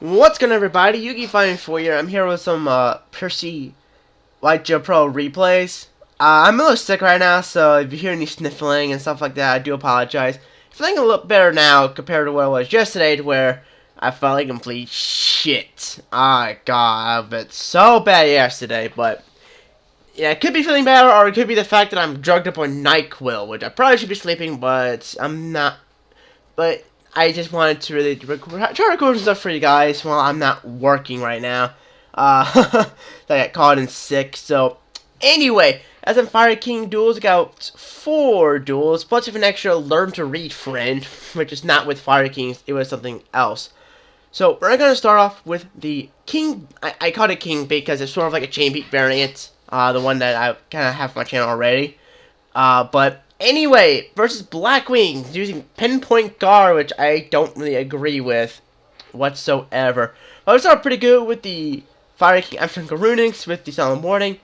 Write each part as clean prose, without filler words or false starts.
What's going on, everybody? Yugioh here. I'm here with some Percy Yugioh Pro replays. I'm a little sick right now, so if you hear any sniffling and stuff like that, I do apologize. Feeling a little better now compared to what I was yesterday, to where I felt like complete shit. Oh god, I've been so bad yesterday, but yeah, it could be feeling better, or it could be the fact that I'm drugged up on NyQuil, which I probably should be sleeping, but I'm not. But I just wanted to really try to record some stuff for you guys while I'm not working right now. I got caught in sick. So, anyway, as in Fire King duels, I got 4 duels, plus with an extra Learn to Read friend, which is not with Fire Kings, it was something else. So, we're going to start off with the King. I called it King because it's sort of like a chain beat variant, the one that I kind of have on my channel already. But anyway, versus Blackwing using Pinpoint Guard, which I don't really agree with whatsoever. But I started pretty good with the Fire King after Garunix with the Solemn Warning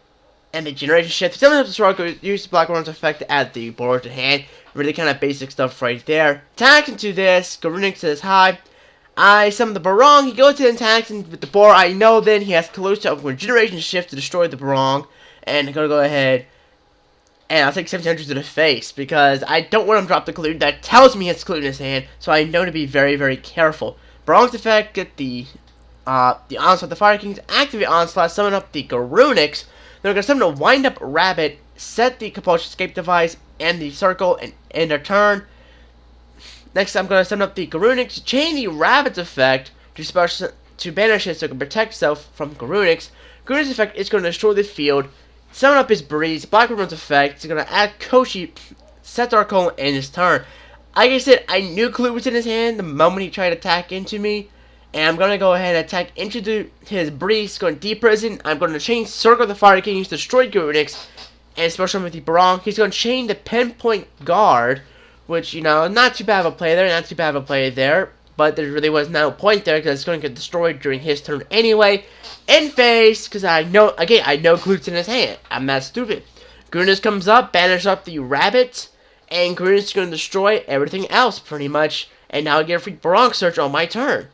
and the Generation Shift. Some of the struggle use the Blackwing's effect to add the board to hand. Really kind of basic stuff right there. Attack into this, Garunix says hi. I summon the Barong, he goes to attack with the boar. I know then he has Kalusa up with Generation Shift to destroy the Barong. And I'm gonna go ahead and I'll take 700 to the face, because I don't want him to drop the Clue. That tells me he has Clue in his hand, so I know to be very, very careful. Barong's effect, get the Onslaught, the Fire Kings, activate Onslaught, summon up the Garunix. Then we're going to summon a Wind Up Rabbit, set the Compulsion Escape device, and the Circle, and end our turn. Next, I'm going to summon up the Garunix, chain the Rabbit's effect to banish it so it can protect itself from Garunix. Garunix's effect is going to destroy the field. Summon up his Breeze, Black Ribbon's effect, he's going to add Koshi, set Darkole in his turn. Like I said, I knew Clue was in his hand the moment he tried to attack into me. And I'm going to go ahead and attack into his Breeze, going Deep Prison. I'm going to chain Circle the Fire King, destroy Garunix, and special with the Barong. He's going to chain the Pinpoint Guard, which, you know, not too bad of a play there, but there really was no point there, because it's going to get destroyed during his turn anyway. In face, because I know Clue's in his hand. I'm not stupid. Garunix comes up, banishes up the Rabbit, and Garunix is going to destroy everything else, pretty much. And now I get a free Barong Search on my turn.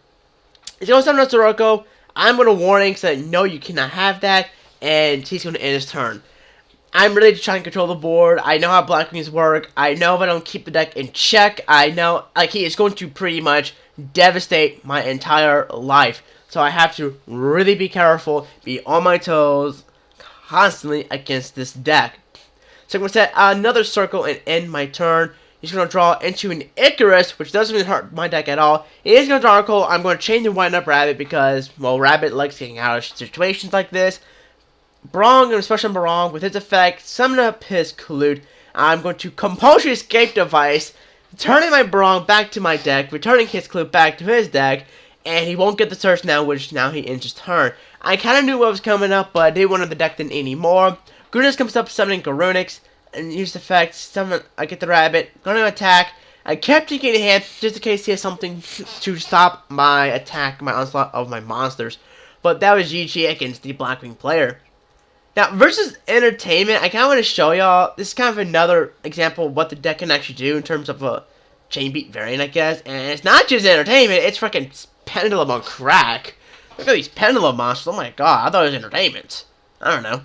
He's going to summon up Soroko. I'm going to warning, so no, you cannot have that, and he's going to end his turn. I'm really trying to control the board. I know how Blackwings work. I know if I don't keep the deck in check, I know, like, he is going to pretty much devastate my entire life. So I have to really be careful, be on my toes, constantly against this deck. So I'm going to set another Circle and end my turn. He's going to draw into an Icarus, which doesn't really hurt my deck at all. He is going to draw Darkole. I'm going to chain the Wind Up Rabbit because, well, Rabbit likes getting out of situations like this. Barong, and especially Barong, with his effect, summon up his Collude. I'm going to Compulsion Escape device, turning my Barong back to my deck, returning his Clue back to his deck, and he won't get the search now, which now he ends his turn. I kind of knew what was coming up, but I didn't want the deck then anymore. Garunix comes up, summoning Garunix, and use the effect, summon, I get the Rabbit, going to attack. I kept taking a hand, just in case he has something to stop my attack, my onslaught of my monsters. But that was GG against the Blackwing player. Now, versus Entertainment, I kind of want to show y'all, this is kind of another example of what the deck can actually do in terms of a chain beat variant, I guess. And it's not just Entertainment, it's freaking Pendulum on crack. Look at these Pendulum monsters, oh my god, I thought it was Entertainment. I don't know.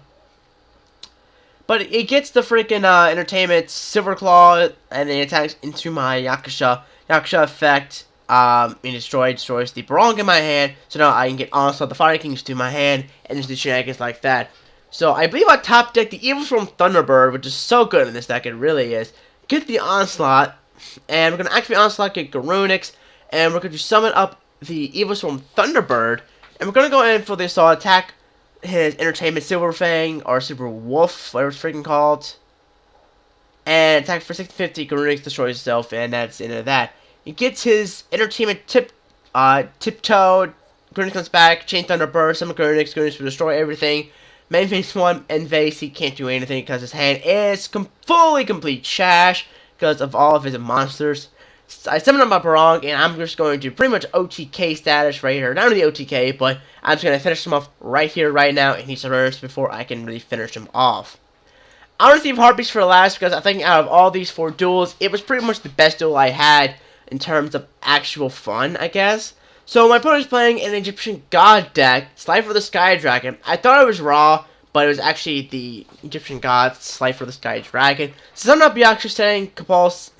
But it gets the freaking Entertainment Silver Claw, and it attacks into my Yakusha effect. And destroys the Barong in my hand, so now I can get Onslaught the Fire Kings to my hand, and just do shenanigans like that. So I believe on top deck, the Evil Storm Thunderbird, which is so good in this deck, it really is. Get the Onslaught, and we're going to activate Onslaught, get Garunix, and we're going to summon up the Evil Storm Thunderbird, and we're going to go in for this attack his Entertainment Silver Fang, or Super Wolf, whatever it's freaking called, and attack for 650, Garunix destroys itself, and that's the end of that. He gets his Entertainment Tiptoe, Garunix comes back, Chain Thunderbird, summon Garunix will destroy everything. Main phase 1, end phase, he can't do anything because his hand is fully complete trash because of all of his monsters. So I summon up my Barong, and I'm just going to pretty much OTK status right here. Not really OTK, but I'm just going to finish him off right here, right now, and he surrenders before I can really finish him off. I want to leave Harpies for last because I think out of all these 4 duels, it was pretty much the best duel I had in terms of actual fun, I guess. So my opponent is playing an Egyptian God deck, Slifer the Sky Dragon. I thought it was Raw, but it was actually the Egyptian God, Slifer the Sky Dragon. So I'm not actually setting Compulse,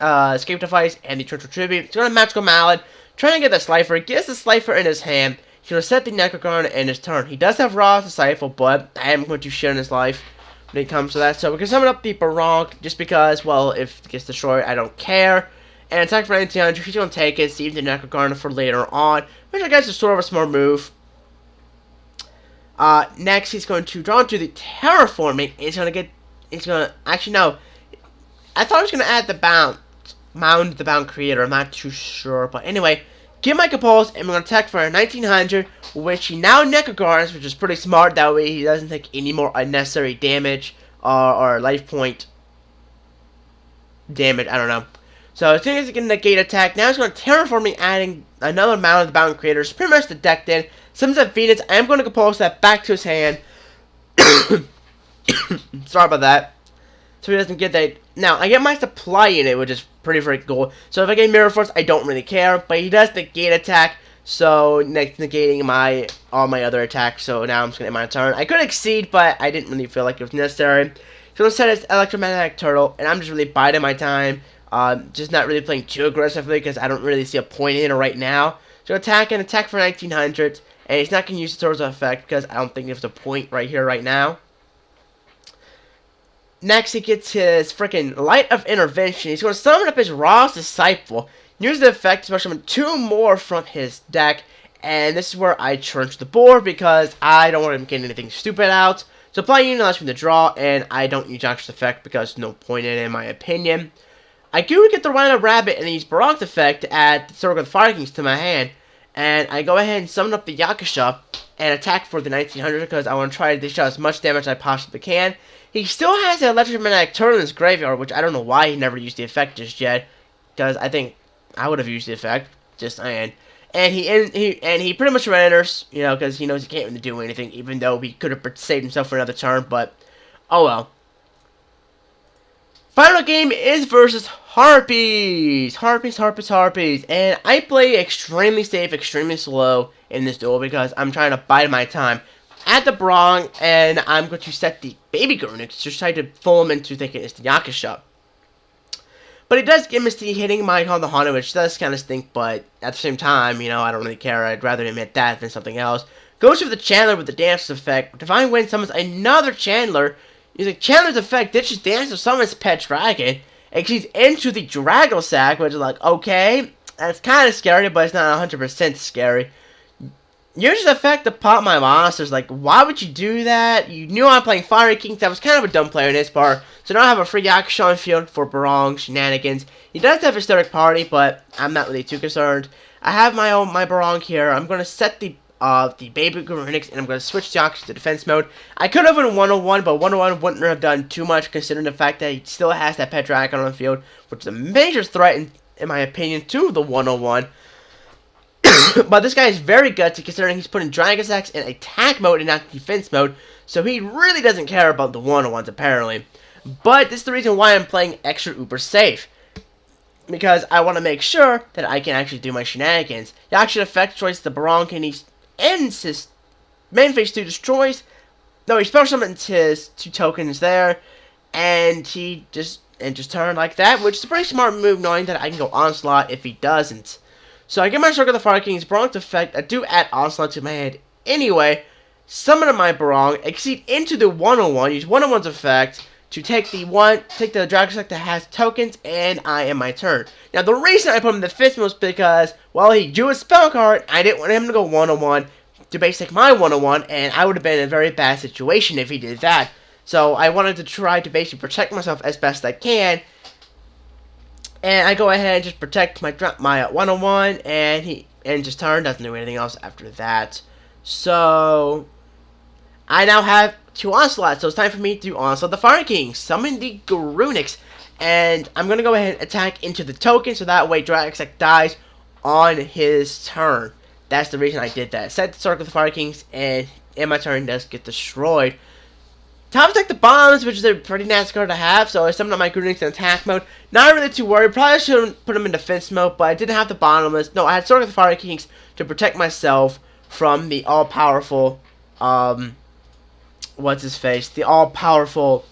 Escape Device, and the Torture Tribute. It's going to Magical Mallet, trying to get the Slifer, gets the Slifer in his hand. He's going to set the Necrogarden in his turn. He does have Raw Disciple, but I am going to share in his life when it comes to that. So we're going to summon up the Barong, just because, well, if it gets destroyed, I don't care. And attack for 1900, he's going to take it, save the Necrogarden for later on, which I guess is sort of a smart move. Next, he's going to draw into the Terraforming. Actually, no. I thought he was going to add the Mound the Bound Creator. I'm not too sure. But anyway, give my Compulse, and we're going to attack for 1900, which he now Necrogardens, which is pretty smart. That way he doesn't take any more unnecessary damage or life point damage. I don't know. So as soon as he can negate attack, now he's going to Terraform me, adding another Mound of the Bound Creator. It's pretty much the deck then. Summons that Phoenix. I am going to Compulse that back to his hand. Sorry about that. So he doesn't get that. Now, I get my Supply Unit, which is pretty freaking cool. So if I get Mirror Force, I don't really care. But he does negate attack. So next negating all my other attacks. So now I'm just going to end my turn. I could exceed, but I didn't really feel like it was necessary. So I'm going to set his Electromagnetic Turtle. And I'm just really biding my time. Just not really playing too aggressively because I don't really see a point in it right now. So attack for 1900, and he's not going to use the Swords of Effect because I don't think there's a point right here, right now. Next, he gets his freaking Light of Intervention. He's going to summon up his Raw's Disciple, use the effect to summon 2 more from his deck, and this is where I turn to the board because I don't want him getting anything stupid out. So Supply Unit allows me to draw, and I don't use Josh's effect because there's no point in it, in my opinion. I do get the Rhino Rabbit and use Barong's effect to add the Circle of the Fire Kings to my hand. And I go ahead and summon up the Yugioh and attack for the 1900 because I want to try to dish out as much damage as I possibly can. He still has the Electromagnetic Turtle in his graveyard, which I don't know why he never used the effect just yet. Because I think I would have used the effect. Just saying. And he pretty much surrenders, you know, because he knows he can't really do anything, even though he could have saved himself for another turn. But, oh well. Final game is versus Harpies. Harpies. And I play extremely safe, extremely slow in this duel because I'm trying to bide my time. At the Brong, and I'm going to set the Baby Garunix, just try to fool him into thinking it's the Yugioh. But it does get Misty hitting my on the Haunted, which does kind of stink, but at the same time, you know, I don't really care. I'd rather admit that than something else. Goes for the Chandler with the Dance effect. Divine Wind summons another Chandler. Using Chandler's effect, ditches Dance to summons Pet Dragon. And she's into the Drago Sack, which is like, okay, that's kind of scary, but it's not 100% scary. Use the effect to pop my monsters. Like, why would you do that? You knew I'm playing Fire King. That was kind of a dumb player in this part. So now I have a free Yugioh on field for Barong shenanigans. He does have Hysteric Party, but I'm not really too concerned. I have my Barong here. I'm going to set the Baby Garunix, and I'm going to switch Yugioh to defense mode. I could have went 101, but 101 wouldn't have done too much considering the fact that he still has that Pet Dragon on the field, which is a major threat, in my opinion, to the 101. But this guy is very gutsy considering he's putting Dragon Sacks in attack mode and not defense mode, so he really doesn't care about the 101s apparently. But this is the reason why I'm playing extra uber safe, because I want to make sure that I can actually do my shenanigans. He actually affects choice the Barong, and he ends his main phase 2 destroys. No, he special summons his 2 tokens there, and he just ends his turn like that, which is a pretty smart move knowing that I can go Onslaught if he doesn't. So I get my Circle of the Fire King's Barong's effect. I do add Onslaught to my hand anyway. Summon my Barong, exceed into the 101, use 101's effect to take the Dragon Sack that has tokens, and I end my turn. Now the reason I put him in the 5th was because, well, he drew a spell card. I didn't want him to go 101 to basic my 101, and I would have been in a very bad situation if he did that. So I wanted to try to basically protect myself as best I can. And I go ahead and just protect my 101, and he ends his turn, doesn't do anything else after that. So I now have 2 Onslaughts, so it's time for me to Onslaught the Fire King, summon the Garunix, and I'm going to go ahead and attack into the token, so that way Draxac dies on his turn. That's the reason I did that. Set the Circle of the Fire Kings, and in my turn does get destroyed. Top deck the bombs, which is a pretty nice card to have, so I summoned up my Grunix in attack mode. Not really too worried, probably shouldn't put them in defense mode, but I didn't have the bottomless. No, I had Sword of the Fire Kings to protect myself from the all-powerful, what's his face? The all-powerful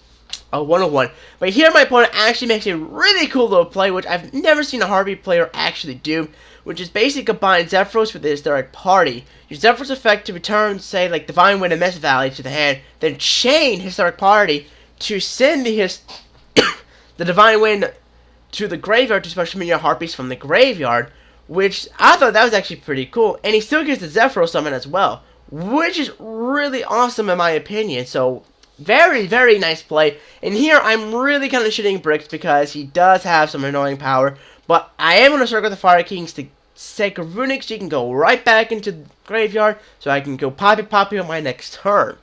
101. But here my opponent actually makes a really cool little play, which I've never seen a Harpy player actually do, which is basically combine Zephyros with the Hysteric Party. Use Zephyros effect to return, say, like Divine Wind and Mist Valley to the hand, then chain Hysteric Party to send the the Divine Wind to the graveyard to special summon your Harpies from the graveyard, which I thought that was actually pretty cool. And he still gets the Zephyros summon as well, which is really awesome in my opinion. So very, very nice play. And here I'm really kind of shitting bricks because he does have some annoying power. But I am going to circle the Fire Kings to take a Runic so he can go right back into the graveyard so I can go Poppy on my next turn.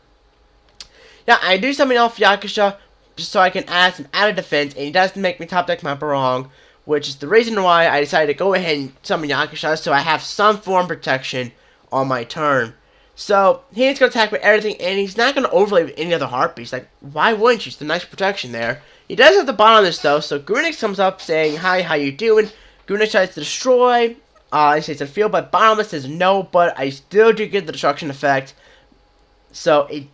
Now, I do summon off Yakusha just so I can add some added defense, and he does make me top deck my Barong, which is the reason why I decided to go ahead and summon Yakusha so I have some form of protection on my turn. So, he's going to attack with everything, and he's not going to overlay with any other Harpies. Like, why wouldn't you? It's a nice protection there. He does have the bottomless, though, so Grunix comes up saying, "Hi, how you doing?" Grunix tries to destroy. He says to field, but bottomless says no, but I still do get the destruction effect. So, it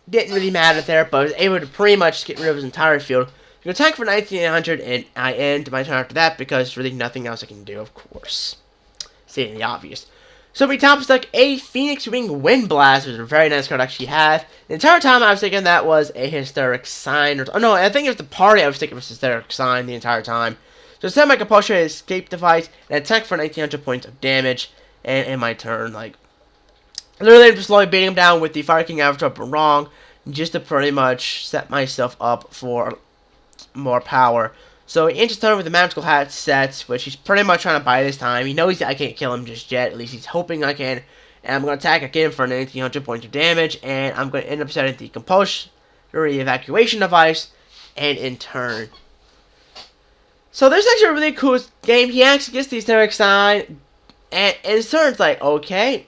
didn't really matter there, but I was able to pretty much get rid of his entire field. You can attack for 1900, and I end my turn after that, because there's really nothing else I can do, of course. Stating the obvious. So we top deck a Phoenix Wing Wind Blast, which is a very nice card to actually have. The entire time I was thinking that was a Hysteric Sign. Oh no, I think it was the party I was thinking was Hysteric Sign the entire time. So set my compulsory escape device and attack for 1900 points of damage. And in my turn, like, literally just slowly beating him down with the Fire King Avatar Barong, just to pretty much set myself up for more power. So he ends his turn with the Magical Hat sets, which he's pretty much trying to buy this time. He knows I can't kill him just yet. At least he's hoping I can. And I'm going to attack again for 1900 points of damage. And I'm going to end up setting the Compulsory Evacuation Device. And in turn. So this is actually a really cool game. He actually gets the Hysteric Sign. And in his turn, it's like, okay,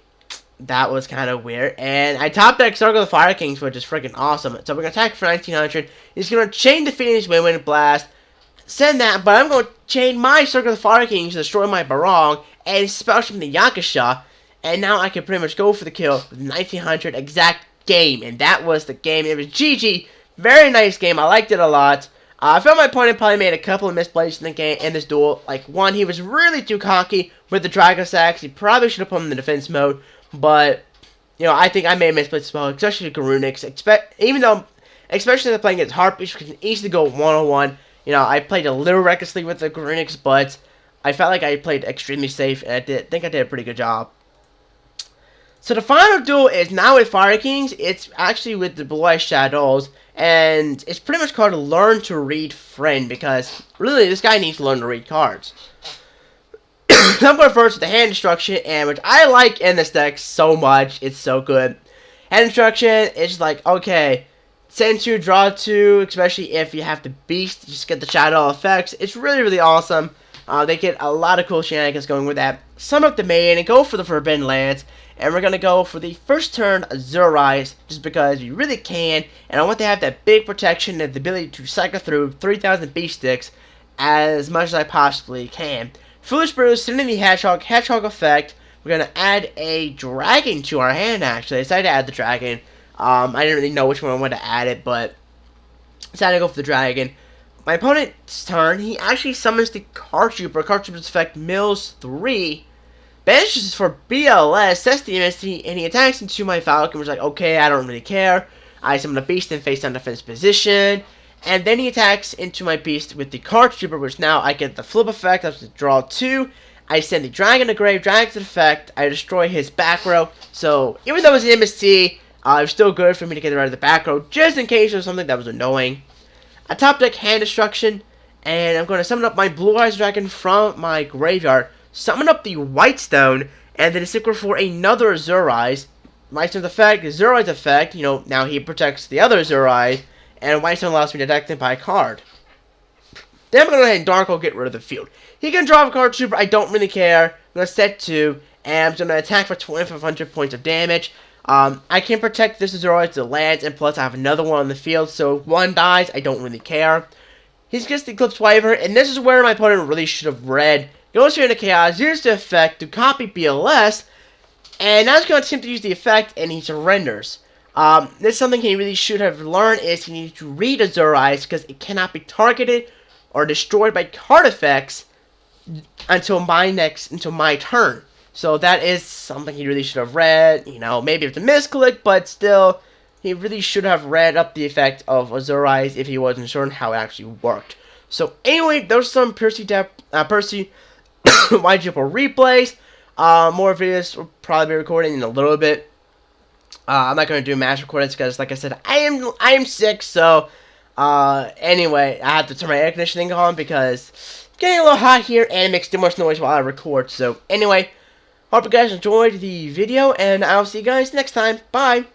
that was kind of weird. And I top deck Circle of the Fire Kings, which is freaking awesome. So we're going to attack for 1900. He's going to chain the Phoenix Wind Blast. Send that, but I'm going to chain my Circle of the Fire Kings to destroy my Barong and special from the Yakusha, and now I can pretty much go for the kill with 1900 exact game, and that was the game. It was GG. Very nice game. I liked it a lot. I felt my opponent probably made a couple of misplays in the game in this duel. Like, one, he was really too cocky with the Dragon Sacks. He probably should have put him in the defense mode, but, you know, I think I made misplays as well, especially the Grunix. Especially if playing against Harpies, which can easily go one-on-one. You know, I played a little recklessly with the Grunix, but I felt like I played extremely safe, and I think I did a pretty good job. So the final duel is now with Fire Kings. It's actually with the Blue Eye Shadows, and it's pretty much called Learn to Read Friend, because really this guy needs to learn to read cards. I'm going first with the Hand Destruction, and which I like in this deck so much. It's so good. Hand Destruction is like, okay, send 2, draw 2, especially if you have the Beast, you just get the Shadow effects. It's really, really awesome. They get a lot of cool shenanigans going with that. Sum up the main and go for the Forbidden Lands. And we're going to go for the first turn Azurize, just because we really can. And I want to have that big protection and the ability to cycle through 3,000 Beast Sticks as much as I possibly can. Foolish Brew, send in the Hedgehog effect. We're going to add a Dragon to our hand, actually. I decided to add the Dragon. I didn't really know which one I wanted to add it, but I decided to go for the Dragon. My opponent's turn, he actually summons the Card Trooper. Card Trooper's effect mills 3. Banishes for BLS, sets the MST, and he attacks into my Falcon, which is like, okay, I don't really care. I summon a Beast in face down defense position. And then he attacks into my Beast with the Card Trooper, which now I get the flip effect. I have to draw 2. I send the Dragon to grave, Dragon's effect. I destroy his back row. So, even though it's an MST, it was still good for me to get rid of the back row, just in case there was something that was annoying. I top deck Hand Destruction, and I'm going to summon up my Blue Eyes Dragon from my graveyard. Summon up the Whitestone, and then synchro for another Azurize. Whitestone's effect, Azurize's effect, you know, now he protects the other Azurize, and Whitestone allows me to attack them by a card. Then I'm going to go ahead and Darko get rid of the field. He can draw a Card Trooper, I don't really care. I'm going to set 2, and I'm going to attack for 2,500 points of damage. I can protect this Azorius to lands, and plus I have another one on the field, so if one dies, I don't really care. He's gets the Eclipse Wyvern, and this is where my opponent really should have read. Goes here into Chaos, uses the effect to copy BLS, and now he's going to attempt to use the effect, and he surrenders. This is something he really should have learned, is he needs to read Azorius, because it cannot be targeted or destroyed by card effects until my turn. So that is something he really should have read. You know, maybe it's a misclick, but still, he really should have read up the effect of Azorius if he wasn't sure how it actually worked. So anyway, those are some Percy Yugioh replays. More videos will probably be recording in a little bit. I'm not going to do mass recordings because, like I said, I am sick. So anyway, I have to turn my air conditioning on because it's getting a little hot here and it makes too much noise while I record. So anyway, hope you guys enjoyed the video, and I'll see you guys next time. Bye!